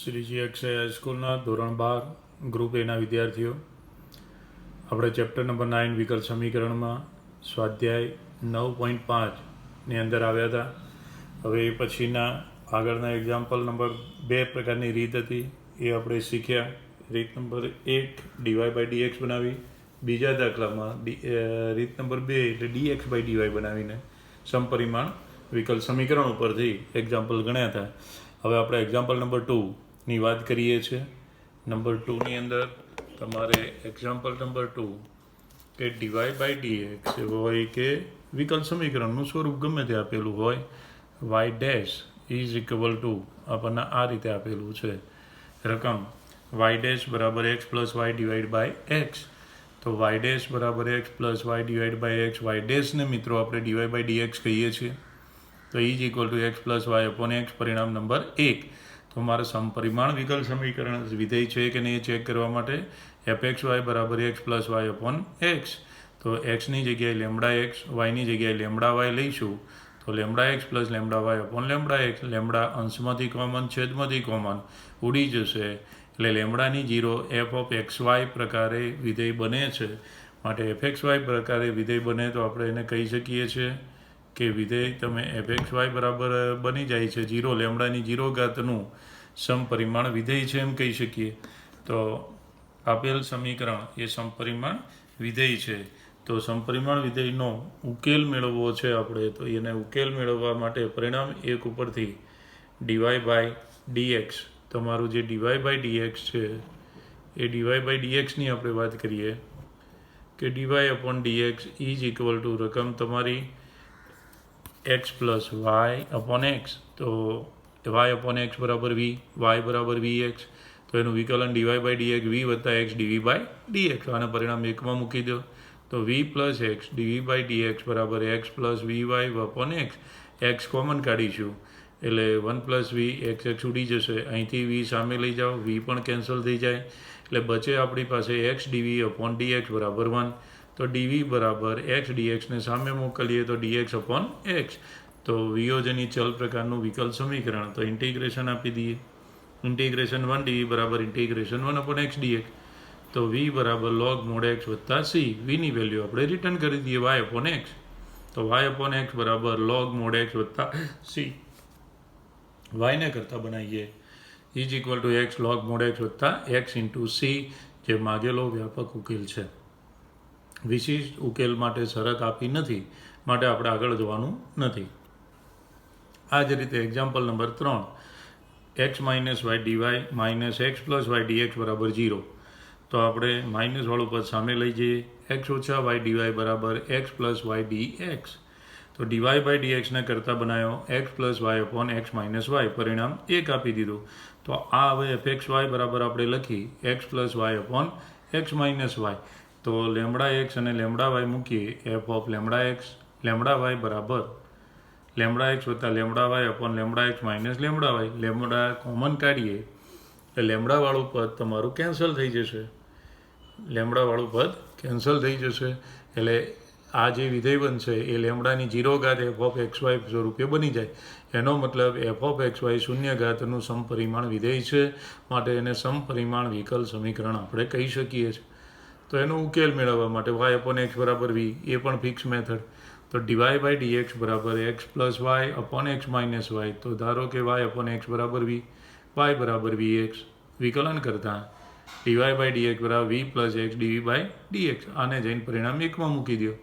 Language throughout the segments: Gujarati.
શ્રીજી અક્ષય હાઈસ્કૂલના ધોરણ 12 ગ્રુપ એના વિદ્યાર્થીઓ આપણે ચેપ્ટર નંબર 9 વિકલ સમીકરણમાં સ્વાધ્યાય 9.5ની અંદર આવ્યા હતા. હવે એ પછીના આગળના એક્ઝામ્પલ નંબર 2 પ્રકારની રીત હતી એ આપણે શીખ્યા. રીત નંબર 1 ડીવાય બાય ડીએક્સ બનાવી, બીજા દાખલામાં રીત નંબર 2 એટલે ડીએક્સ બાય ડીવાય બનાવીને સમપરિમાણ વિકલ સમીકરણ ઉપરથી એક્ઝામ્પલ ગણ્યા હતા. હવે આપણે એક્ઝામ્પલ નંબર 2ની વાત કરીએ છીએ. નંબર 2ની અંદર તમારે એક્ઝામ્પલ નંબર 2 કે ડીવાય બાય ડીએક્સ હોય કે વિકલ સમીકરણનું સ્વરૂપ ગમે તે આપેલું હોય, y dash is equal to આપણને આ રીતે આપેલું છે રકમ વાય ડેશ બરાબર x plus y divide by x. તો વાય ડેશ બરાબર x plus y divide by x, y ડેશને મિત્રો આપણે ડીવાય બાય ડીએક્સ કહીએ છીએ. તો is equal to x plus y upon x. પરિણામ નંબર 1. તો મારે સમપરિમાણ વિકલ સમીકરણ વિધેય છે કે નહીં એ ચેક કરવા માટે એફ એક્સ વાય બરાબર x plus y upon x. તો એક્સની જગ્યાએ લેમડા એક્સ, વાયની જગ્યાએ લેમડા વાય લઈશું. તો lambda x plus lambda y upon lambda x. Lambda અંશમાંથી કોમન, છેદમાંથી કોમન ઉડી જશે એટલે લેમડાની 0 એફ ઓફ એક્સ વાય પ્રકારે વિધેય બને છે. માટે એફ એક્સ વાય પ્રકારે વિધેય બને તો આપણે એને કહી શકીએ છીએ કે વિધેય તમે એફ એક્સ વાય બરાબર બની જાય છે 0 લેમડાની 0 ઘાતનું સમપરિમાણ વિધેય છે એમ કહી શકીએ. તો આપેલ સમીકરણ એ સમપરિમાણ વિધેય છે. તો સમપરિમાણ વિધેયનો ઉકેલ મેળવવો છે આપણે. તો એને ઉકેલ મેળવવા માટે પરિણામ 1 ઉપરથી ડીવાય બાય ડીએક્સ, તમારું જે ડીવાય બાય ડીએક્સ છે એ ડીવાય બાય ડીએક્સની આપણે વાત કરીએ કે dy upon dx is equal to રકમ તમારી x plus y upon x. તો વાય અપોન એક્સ બરાબર વી, વાય બરાબર વી એક્સ. તો એનું વિકલન ડીવાય બાય ડીએક્સ વી વત્તા એક્સ ડીવી બાય ડીએક્સ. આના પરિણામ 1માં મૂકી દો. તો v plus x dv by dx બરાબર x plus v y upon x. X common કાઢીશું એટલે 1 પ્લસ વી એક્સ એક્સ ઉડી જશે. અહીંથી વી સામે લઈ જાઓ, વી પણ કેન્સલ થઈ જાય એટલે બચે આપણી પાસે એક્સ ડીવી અપોન ડીએક્સ બરાબર 1. તો ડીવી બરાબર એક્સ ડીએક્સને સામે મોકલીએ તો ડીએક્સ અપોન એક્સ. તો વિયોજની ચલ પ્રકારનું વિકલ સમીકરણ. તો ઇન્ટિગ્રેશન આપી દઈએ. ઇન્ટિગ્રેશન 1 ડીવી બરાબર ઇન્ટિગ્રેશન 1 અપોન એક્સ ડીએક્સ. તો વી બરાબર લોગ મોડ એક્સ વત્તા સી. વીની વેલ્યુ આપણે રિટર્ન કરી દઈએ વાય અપોન એક્સ. તો વાય અપોન એક્સ બરાબર લોગ મોડ એક્સ વત્તા સી. વાયને કરતાં બનાવીએ is equal to x log mode x વત્તા એક્સ ઇન્ટુ સી, જે માગેલો વ્યાપક ઉકેલ છે. વિશિષ્ટ ઉકેલ માટે શરત આપી નથી માટે આપણે આગળ જવાનું નથી. આ જ રીતે example number 3 x minus y dy minus x plus y dx બરાબર 0. તો આપણે માઇનસવાળું પદ સામે લઈ જઈએ. એક્સ ઓછા વાય ડીવાય બરાબર એક્સ પ્લસ વાય ડીએક્સ. તો ડીવાય બાય ડીએક્સને કરતાં બનાવ્યો x plus y upon x minus y. પરિણામ 1 આપી દીધું. તો આ હવે એફ એક્સ વાય બરાબર આપણે લખી x plus y upon x minus y. તો લેમડા એક્સ અને લેમડા વાય મૂકીએ. F of lambda x lambda y બરાબર લેમડા એક્સ વત્તા lambda y upon lambda x minus lambda y. Lambda common કાઢીએ એટલે લેમડાવાળું પદ તમારું કેન્સલ થઈ જશે. લેમડાવાળું પદ કેન્સલ થઈ જશે એટલે આ જે વિધેય બનશે એ લેમડાની 0 ઘાત એફ ઓફ એક્સ વાય સ્વરૂપે બની જાય. એનો મતલબ એફ ઓફ એક્સ વાય 0 ઘાતનું સમપરિમાણ વિધેય છે. માટે એને સમપરિમાણ વિકલ સમીકરણ આપણે કહી શકીએ છીએ. તો એનો ઉકેલ મેળવવા માટે વાય અપોન એક્સ બરાબર વી, એ પણ ફિક્સ મેથડ. તો ડીવાય બાય ડીએક્સ બરાબર x plus y upon x minus y. તો ધારો કે વાય અપોન એક્સ બરાબર વી, વાય બરાબર વી એક્સ. વિકલન કરતાં ડીવાય બાય ડીએક્સ બરાબર v plus x dv by dx. આને જઈને પરિણામ 1માં મૂકી દો.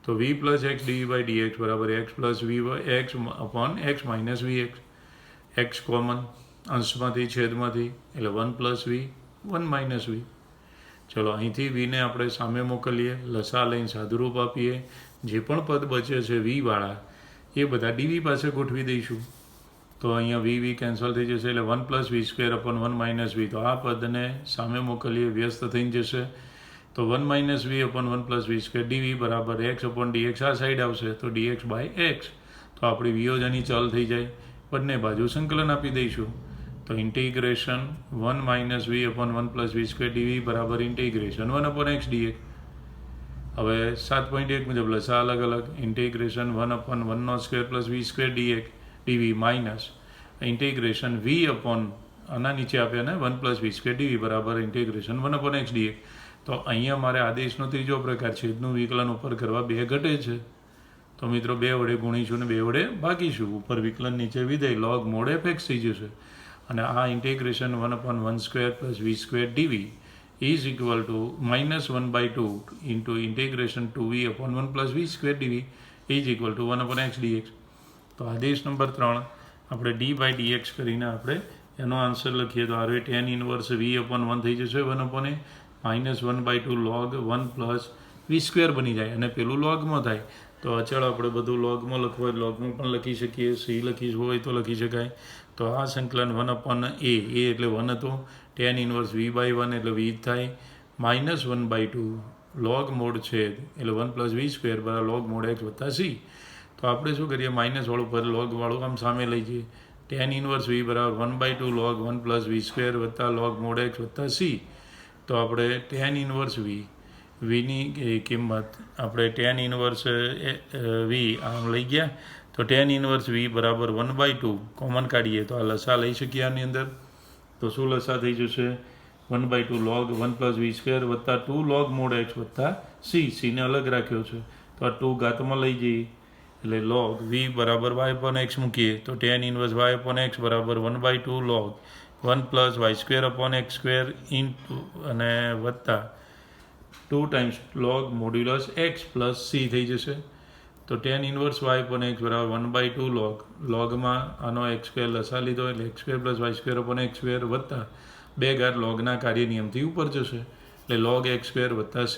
તો v plus x dv by dx બરાબર x plus v x upon x minus v x. X common અંશમાંથી છેદમાંથી એટલે 1 પ્લસ વી 1 માઇનસ વી. ચલો અહીંથી વીને આપણે સામે મોકલીએ, લસા લઈને સાદુરૂપ આપીએ. જે પણ પદ બચે છે વીવાળા એ બધા ડીવી પાસે ગોઠવી દઈશું. તો અહીંયા વી કેન્સલ થઈ જશે એટલે 1 plus v square upon 1 minus v. તો આ પદને સામે મોકલીએ, વ્યસ્ત થઈ જશે. તો 1 minus v upon 1 plus v square dv બરાબર એક્સ અપોન ડીએક્સ આ સાઈડ આવશે. તો ડીએક્સ બાય એક્સ. તો આપણી વિયોજની ચલ થઈ જાય. બંને બાજુ સંકલન આપી દઈશું. તો integration 1 minus v upon 1 plus v square dv બરાબર ઇન્ટિગ્રેશન 1 અપોન એક્સ ડીએક્સ. હવે 7.1 મુજબ લસા અલગ અલગ. ઇન્ટિગ્રેશન 1 અપોન 1 નો square plus v square dx dv minus integration v upon આના નીચે આપ્યા ને 1 + v² dv બરાબર ઇન્ટિગ્રેશન 1/x dx. તો અહીંયા મારે આદેશનો ત્રીજો પ્રકાર છેદનું વિકલન ઉપર કરવા 2 ઘટે છે, તો મિત્રો 2 વડે ગુણીશું ને 2 વડે ભાગીશું. ઉપર વિકલન નીચે વિધેય log mod fx થઈ જશે. અને આ integration 1/1² + v² dv is equal to -1/2 into integration 2v/1 + v² dv is equal to 1/x dx. તો આદેશ નંબર 3 આપણે d/dx કરીને આપણે એનો આન્સર લખીએ તો આરવે tan ઇનવર્સ v/1 થઈ જશે 1/a -1/2 log 1 + v² બની જાય. અને પેલું લોગમાં થાય તો અચળ આપણે બધું લોગમાં લખવું હોય લોગમાં પણ લખી શકીએ, સી લખીશું હોય તો લખી શકાય. તો આ સંકલન 1/a એટલે 1 હતો, tan ઇનવર્સ v/1 એટલે v થાય, -1/2 log mod છેદ એટલે 1 + v² બરાબર log mod x + c. તો આપણે શું કરીએ, માઇનસ વાળું પર log વાળું આમ સામે લઈ જઈએ. tan ઇનવર્સ v બરાબર 1/2 log 1 + v² + log mod x + c. તો આપણે tan ઇનવર્સ વીની કિંમત આપણે tan ઇનવર્સ v આમ લઈ ગયા, તો tan ઇનવર્સ v બરાબર 1/2 કોમન કાઢીએ તો આ લસા લઈ શકીએ આની અંદર. તો શું લસા થઈ જશે, 1/2 log 1 + v² + 2 log mod x + c. c ને અલગ રાખ્યો છે તો આ 2 ઘાતમાં લઈ જઈએ એટલે log v બરાબર y/x મૂકીએ તો tan ઇનવર્સ y/x બરાબર 1/2 log 1 + y² ઇન્ટુ અને વત્તા 2 times log modulus x + c થઈ જશે. તો tan ઇનવર્સ y/x બરાબર 1/2 લોગમાં આનો x² લસા લીધો એટલે x² + y² વત્તા 2 ઘાત લોગના કાર્ય નિયમથી ઉપર જશે એટલે log x² + c.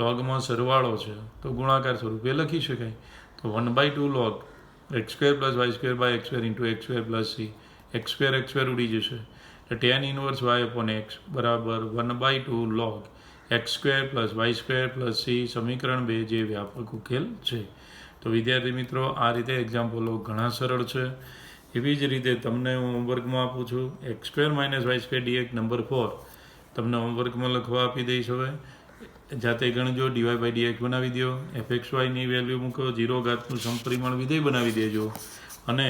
લોગમાં સરવાળો છે તો ગુણાકાર સ્વરૂપે લખી શકાય. તો 1/2 log x² + y² into x² + c. x² ઉડી જશે એટલે tan ઇનવર્સ y/x બરાબર 1/2 log x² + y² + c સમીકરણ 2 જે વ્યાપક ઉકેલ છે. તો વિદ્યાર્થી મિત્રો આ રીતે એક્ઝામ્પલો ઘણા સરળ છે. એવી જ રીતે તમને હું હોમવર્કમાં આપું છું x² - y² dx નંબર 4 તમને હોમવર્કમાં લખવા આપી દઈશ. હવે જાતે ગણજો, dy/dx બનાવી દો, fxyની વેલ્યુ મૂકો, 0 ઘાતનું સમપરિમાણ વિધેય બનાવી દેજો અને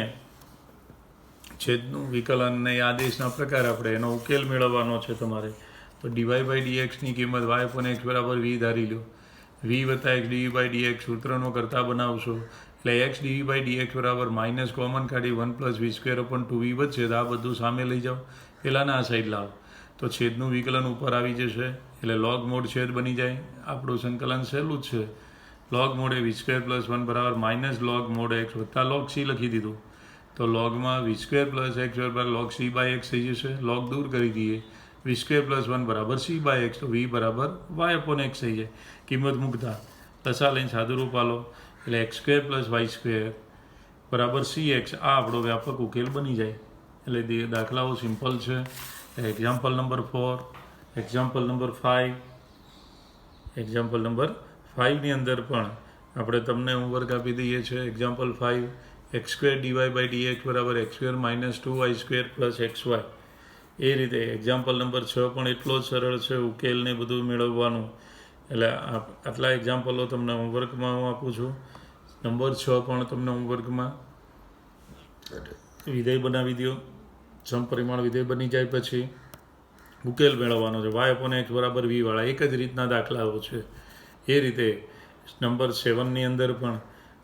છેદનું વિકલનને આદેશના પ્રકાર આપણે એનો ઉકેલ મેળવવાનો છે તમારે. તો dy/dxની કિંમત y/x બરાબર v ધારી લો, v + x dv/dx સૂત્રનો કરતા બનાવશો એટલે x dv/dx બરાબર માઇનસ કોમન કાઢી 1 + v²/2v વધશે તો આ બધું સામે લઈ જાઓ, પહેલાંના આ સાઈડ લાવો તો છેદનું વિકલન ઉપર આવી જશે એટલે log mod છેદ બની જાય. આપણું સંકલન સહેલું જ છે. log mod v² + 1 બરાબર -log mod x + log c લખી દીધું. તો લોગમાં v² + x બરાબર log c/x થઈ જશે. log દૂર કરી દઈએ, v² + 1 બરાબર c/x તો v બરાબર y/x થઈ જાય. કિંમત મૂકતા લસા લઈને સાદું રૂપ આલો એટલે x² + y² બરાબર cx. આ આપણો વ્યાપક ઉકેલ બની જાય. એટલે દાખલાઓ સિમ્પલ છે. Example number 4, example number 5, example number 5ની અંદર પણ આપણે તમને હોમવર્ક આપી દઈએ છીએ. એક્ઝામ્પલ 5, x² dy/dx બરાબર x² - 2y² + xy. એ રીતે એક્ઝામ્પલ નંબર 6 પણ એટલો જ સરળ છે, ઉકેલને બધું મેળવવાનું. એટલે આટલા એક્ઝામ્પલો તમને હોમવર્કમાં હું આપું છું. નંબર 6 પણ તમને હોમવર્કમાં વિધેય બનાવી દો, સમપરિમાણ વિધેય બની જાય પછી ઉકેલ મેળવવાનો છે. y/x બરાબર v વાળા એક જ રીતના દાખલાઓ છે. એ રીતે નંબર 7ની અંદર પણ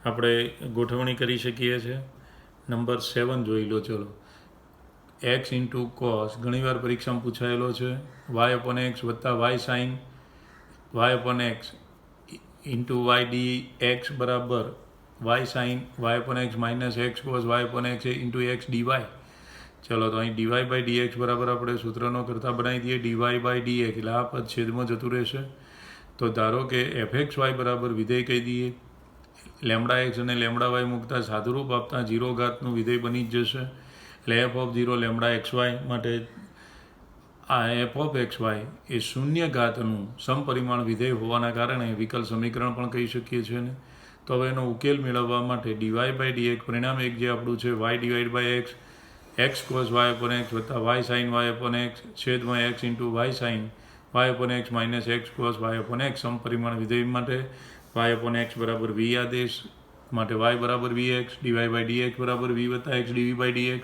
આપણે ગોઠવણી કરી શકીએ છીએ. નંબર 7 જોઈ લો. ચલો, x * cos ઘણીવાર પરીક્ષામાં પૂછાયેલો છે. y/x + y sin y/x * y dx બરાબર y sin y/x - x cos y/x * x dy. ચલો તો અહીં dy/dx બરાબર આપણે સૂત્રનો કરતા બનાવી દઈએ. dy/dx એટલે આ પદ છેદમાં જતું રહેશે. તો ધારો કે fxy બરાબર વિધેય કહી દઈએ, λx અને λy મૂકતા સાદુરૂપ આપતા 0 ઘાતનું વિધેય બની જ જશે એટલે f(0 λxy) માટે આ f(xy) એ 0 ઘાતનું સમપરિમાણ વિધેય હોવાના કારણે વિકલ સમીકરણ પણ કહી શકીએ છીએ ને. તો હવે એનો ઉકેલ મેળવવા માટે dy/dx પરિણામ એક જે આપણું છે y/x x cos y/x + y sin y/x છેદમાં x * y sin y/x - x cos y/x સમપરિમાણ વિધેય માટે y/x બરાબર v આદેશ માટે y બરાબર vx, dy/dx બરાબર v + x dv/dx.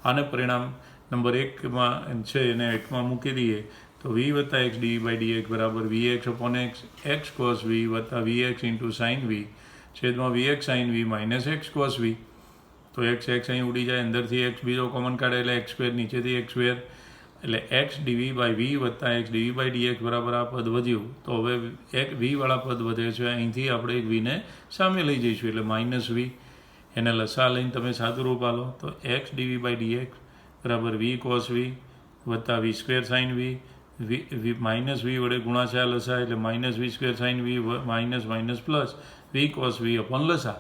આને પરિણામ નંબર એકમાં છે એને એકમાં મૂકી દઈએ તો વી વત્તા એક્સ ડીવી બાય ડીએક્સ બરાબર v x upon x x cos v વત્તા v x into sine v છેદમાં v x sine v minus x cos v. તો એક્સ અહીં ઉડી જાય, અંદરથી એક્સ બીજો કોમન કાઢે એટલે એક્સ સ્ક્વેર, નીચેથી એક્સ સ્ક્વેર એટલે એક્સ ડીવી બાય વી વત્તા એક્સ ડીવી બાય ડીએક્સ બરાબર આ પદ વધ્યું. તો હવે એક વીવાળા પદ વધે છે, અહીંથી આપણે એક વીને સામે લઈ જઈશું એટલે માઇનસ વી. એને લસા લઈને તમે સાદું રૂપ આલો તો એક્સ ડીવી બાય ડીએક્સ બરાબર વી કોસ વી વત્તા v square sine v minus v વડે ગુણાશા લસા એટલે minus v square sine v minus minus plus v cos v upon લસા.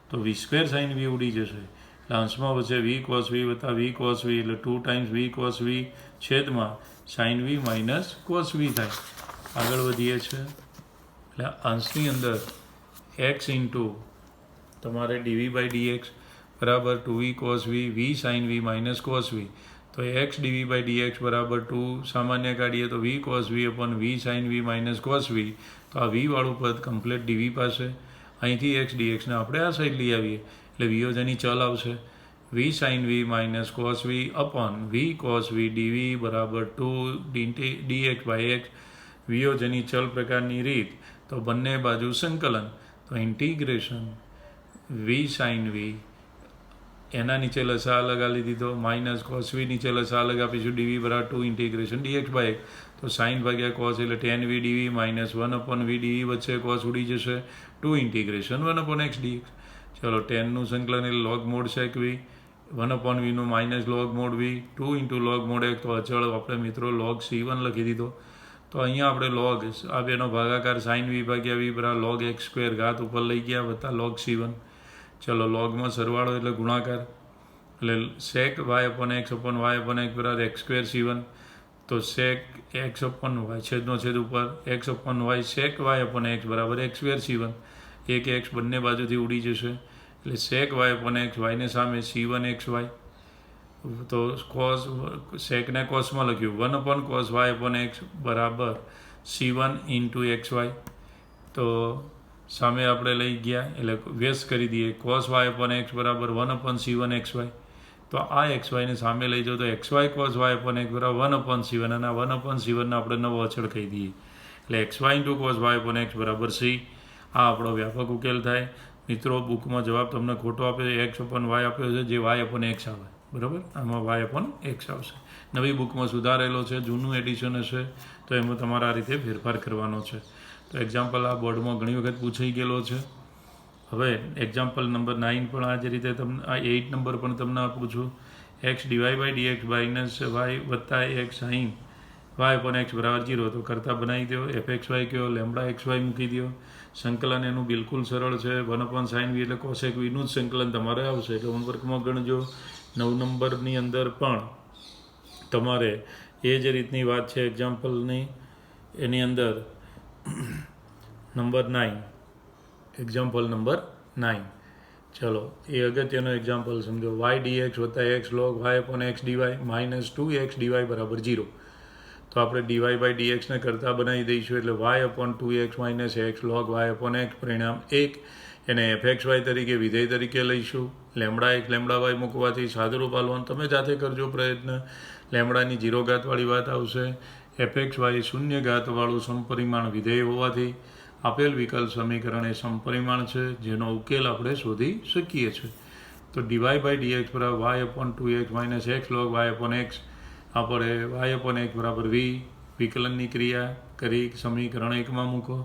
તો વી સ્ક્વેર સાઇન વી ઉડી જશે એટલે અંશમાં વચ્ચે વી કોસ વી વત્તા વી કોસ વી એટલે 2 ટાઈમ્સ વી કોસ વી છેદમાં સાઇન વી માઇનસ કોસ વી થાય. આગળ વધીએ છીએ એટલે અંશની અંદર એક્સ ઇન્ટુ તમારે ડીવી બાય ડીએક્સ બરાબર 2v કોસ વી વી sign v minus cos v. તો એક્સ ડીવી બાય ડીએક્સ બરાબર 2 સામાન્ય કાઢીએ તો વી કોસ વી અપોન વી sign v minus cos v. તો આ વીવાળું પદ કમ્પ્લીટ ડીવી પાસે, અહીંથી એક્સ ડીએક્સને આપણે આ સાઈડ લઈ આવીએ એટલે વીઓ જેની ચલ આવશે વી sign v minus cos v upon વી કોસ વી ડીવી બરાબર 2 ડીએક્સ બાય એક્સ. વીઓ જેની ચલ પ્રકારની રીત તો બંને બાજુ સંકલન તો ઇન્ટિગ્રેશન વી સાઇન વી એના નીચે લસા લગાવી દીધો માઇનસ કોસ વી નીચે લસા લગાવીશું ડીવી બરાબર 2 ઇન્ટિગ્રેશન ડીએક્સ બાય એક્સ. તો સાઇન ભાગ્યા કોસ એટલે 10 વી ડીવી માઇનસ 1 અપોન વી ડીવી વચ્ચે કોસ ઉડી જશે 2 ઇન્ટિગ્રેશન 1 અપોન એક્સ ડીએક્સ. ચલો 10નું સંકલન એટલે લોગ મોડ સેક વી 1 અપોન વીનું માઇનસ લોગ મોડ વી 2 ઇન્ટુ લોગ મોડ એક્સ. તો અચળ આપણે મિત્રો લોગ C1 લખી દીધો. તો અહીંયા આપણે લોગ આ બેનો ભાગાકાર સાઇન વી ભાગ્યા વી બરાબર લોગ એક્સ સ્ક્વેર ઘાત ઉપર લઈ ગયા વત્તા લોગ C1. ચલો લોગમાં સરવાળો એટલે ગુણાકાર એટલે સેક વાય અપોન એક્સ બરાબર એક્સ સ્ક્વેર C1. તો સેક એક્સ અપોન વાય છેદનો છેદ ઉપર x upon y sec y upon x બરાબર એક્સ સ્ક્વેર C1. એક એક્સ બંને બાજુથી ઉડી જશે એટલે સેક વાય અપોન એક્સ વાયને સામે C1 એક્સ વાય. તો કોસ સેકને કોસમાં લખ્યું 1 upon cos y upon x બરાબર C1 ઇન્ટુ એક્સ વાય. તો સામે આપણે લઈ ગયા એટલે વ્યસ્ત કરી દઈએ કોસ વાય અપોન એક્સ બરાબર 1 અપોન C1 એક્સ વાય. તો આ એક્સ વાયને સામે લઈ જાઓ તો x y cos y upon x બરાબર 1 અપોન C1 અને આ 1 અપોન C1ને આપણે નવો અચળ કહી દઈએ એટલે x y into cos y upon x બરાબર C. આ આપણો વ્યાપક ઉકેલ થાય. મિત્રો બુકમાં જવાબ તમને ખોટો આપ્યો છે, એક્સ અપોન વાય આપ્યો છે જે વાય અપોન એક્સ આવે બરાબર, આમાં વાય અપોન એક્સ આવશે. નવી બુકમાં સુધારેલો છે, જૂનું એડિશન હશે તો એમાં તમારે આ રીતે ફેરફાર કરવાનો છે. તો એક્ઝામ્પલ આ બોર્ડમાં ઘણી વખત પૂછાઈ ગયેલો છે. હવે એક્ઝામ્પલ નંબર 9 પણ આ જ રીતે તમને આ 8 નંબર પણ તમને પૂછું x dy by dx minus y વત્તા x sine y upon x બરાબર 0. તો કરતાં બનાવી દો એફ એક્સ વાય કયો લેમડા એક્સ વાય મૂકી દો. સંકલન એનું બિલકુલ સરળ છે 1 અપોન સાઇન વી એટલે કોસેક વીનું જ સંકલન તમારે આવશે એટલે હોમવર્કમાં ગણજો. 9 નંબરની અંદર પણ તમારે એ જ રીતની વાત છે એક્ઝામ્પલની એની અંદર નંબર 9 એક્ઝામ્પલ નંબર 9. ચલો એ અગત્યનો એક્ઝામ્પલ સમજો વાય ડીએક્સ વત્તા x log y upon x dy minus 2x dy બરાબર 0. તો આપણે ડીવાય બાય ડીએક્સને કરતાં બનાવી દઈશું એટલે y upon 2x minus x log y upon x પરિણામ 1 એને એફ એક્સ વાય તરીકે વિધેય તરીકે લઈશું. લેમડા એક્સ લેમડા વાય મૂકવાથી સાદુરૂપ આલવાનું તમે જાતે કરજો પ્રયત્ન. લેમડાની 0 ઘાતવાળી વાત આવશે. એફ એક્સ વાય શૂન્ય ઘાતવાળું સમપરિમાણ વિધેય હોવાથી આપેલ વિકલ્પ સમીકરણ એ સમપરિમાણ છે જેનો ઉકેલ આપણે શોધી શકીએ છીએ. તો ડીવાય બાય ડીએક્સ બરાબર y upon 2x minus x log y upon x. આપણે વાય અપોન એક્સ બરાબર વી વિકલનની ક્રિયા કરી સમીકરણ 1માં મૂકો.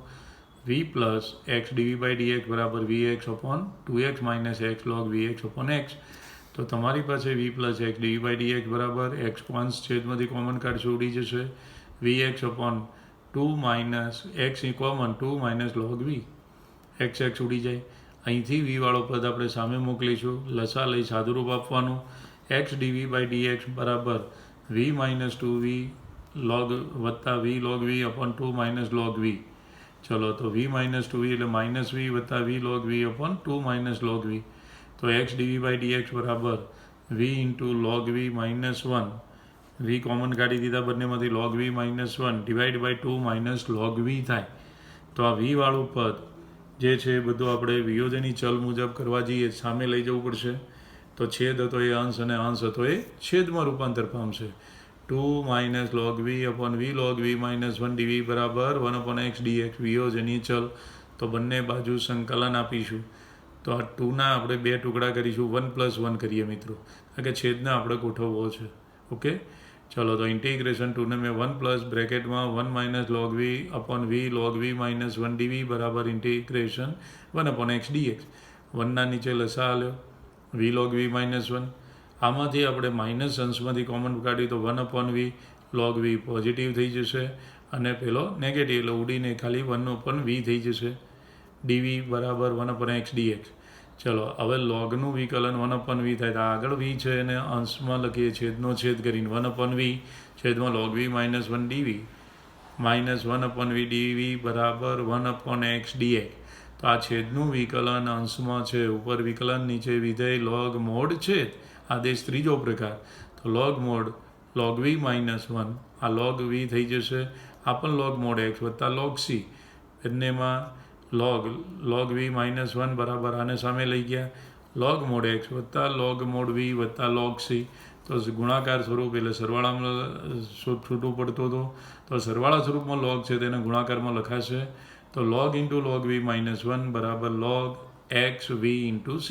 V plus x dv by dx બરાબર v x upon 2x minus x log v x upon x. તો તમારી પાસે v plus x dv by dx બરાબર એક્સ કોન્સ છેદમાંથી કોમન કાઢશું ઉડી જશે v x upon 2 minus x common 2 minus log v x x ઉડી જાય. અહીંથી વીવાળો પદ આપણે સામે મોકલીશું લસા લઈ સાદુરૂપ આપવાનું એક્સ ડીવી બાય ડીએક્સ બરાબર વી માઇનસ 2v લોગ વત્તા v log v upon 2 minus log v. ચલો તો વી માઇનસ 2v એટલે માઇનસ વી વત્તા v log v upon 2 minus log v. તો એક્સ ડીવી બાય ડીએક્સ બરાબર v into log v minus 1 v common કાઢી દીધા બંનેમાંથી log v minus 1 divide by 2 minus log v થાય. તો આ વીવાળું પદ જે છે એ બધું આપણે વિયોજનની ચલ મુજબ કરવા જઈએ સામે લઈ જવું પડશે. તો છેદ હતો એ અંશ અને અંશ હતો એ છેદમાં રૂપાંતર પામશે. 2 minus log v upon v log v minus 1 dv બરાબર 1 અપોન x dx વિયોજનીય ચલ. તો બંને બાજુ સંકલન આપીશું. તો આ 2ના આપણે 2 ટુકડા કરીશું, 1 + 1 કરીએ મિત્રો, કારણ કે છેદને આપણે ગોઠવવો છે. ઓકે, ચલો તો ઇન્ટિગ્રેશન 2ને મેં 1 પ્લસ બ્રેકેટમાં 1 minus log v upon v log v minus 1 dv બરાબર ઇન્ટિગ્રેશન 1 અપોન x dx. 1ના નીચે લસા આલ્યો v log v માઇનસ 1. આમાંથી આપણે માઇનસ અંશમાંથી કોમન કાઢ્યું તો 1 upon v log v positive થઈ જશે અને પેલો નેગેટિવ, એટલે ઉડીને ખાલી 1 અપોન v થઈ જશે. dv બરાબર 1 અપોન x dx. ચલો હવે લોગનું વિકલન 1 અપોન v થાય તો આગળ v છે એને અંશમાં લખીએ, છેદનો છેદ કરીને 1 અપોન v છેદમાં log v minus 1 dv minus 1 upon v dv બરાબર 1 અપોન x dx. તો આ છેદનું વિકલન અંશમાં છે, ઉપર વિકલન, નીચે વિધેય log મોડ છેદ. આદેશ ત્રીજો પ્રકાર, તો log mode log v minus 1 આ log v થઈ જશે. આ પણ log મોડ x વત્તા log c, બંનેમાં log v માઇનસ 1 બરાબર આને સામે લઈ ગયા log મોડ x વત્તા log મોડ v વત્તા log c. તો ગુણાકાર સ્વરૂપ એટલે સરવાળામાં છૂટું પડતું હતું, તો સરવાળા સ્વરૂપમાં log છે તેને ગુણાકારમાં લખાશે. તો log into log v minus 1 બરાબર log x v into c.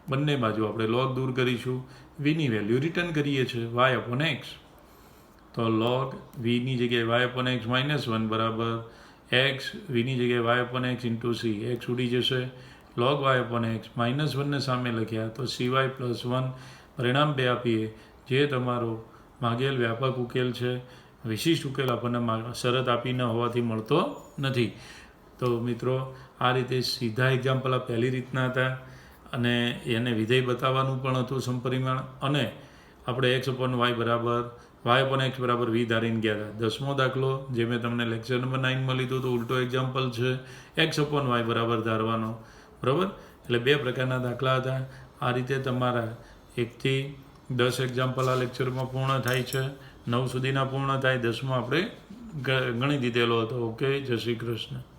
બંને બાજુ આપણે log દૂર કરીશું, vની વેલ્યુ રિટર્ન કરીએ છીએ y અપોન x. તો log vની જગ્યાએ y અપોન x માઇનસ 1 બરાબર x vની જગ્યાએ y upon x into c. x ઉડી જશે, log y upon x minus 1ને સામે લખ્યા તો cy પ્લસ 1. પરિણામ 2 આપીએ, જે તમારો માગેલ વ્યાપક ઉકેલ છે. વિશિષ્ટ ઉકેલ આપણને શરત આપી ન હોવાથી મળતો નથી. તો મિત્રો આ રીતે સીધા એક્ઝામ્પલ આ પહેલી રીતના હતા અને એને વિધેય બતાવવાનું પણ હતું સમપરિમાણ, અને આપણે x અપોન y બરાબર y અપોન x બરાબર v ધારીને ગયા હતા. 10મો દાખલો જે મેં તમને લેક્ચર નંબર 9માં લીધું તો ઉલટો એક્ઝામ્પલ છે, x અપોન y બરાબર ધારવાનો. બરાબર, એટલે 2 પ્રકારના દાખલા હતા. આ રીતે તમારા 1 થી 10 એક્ઝામ્પલ આ લેક્ચરમાં પૂર્ણ થાય છે. 9 સુધીના પૂર્ણ થાય, 10મો આપણે ગણી દીધેલો હતો. ઓકે, જય શ્રી કૃષ્ણ.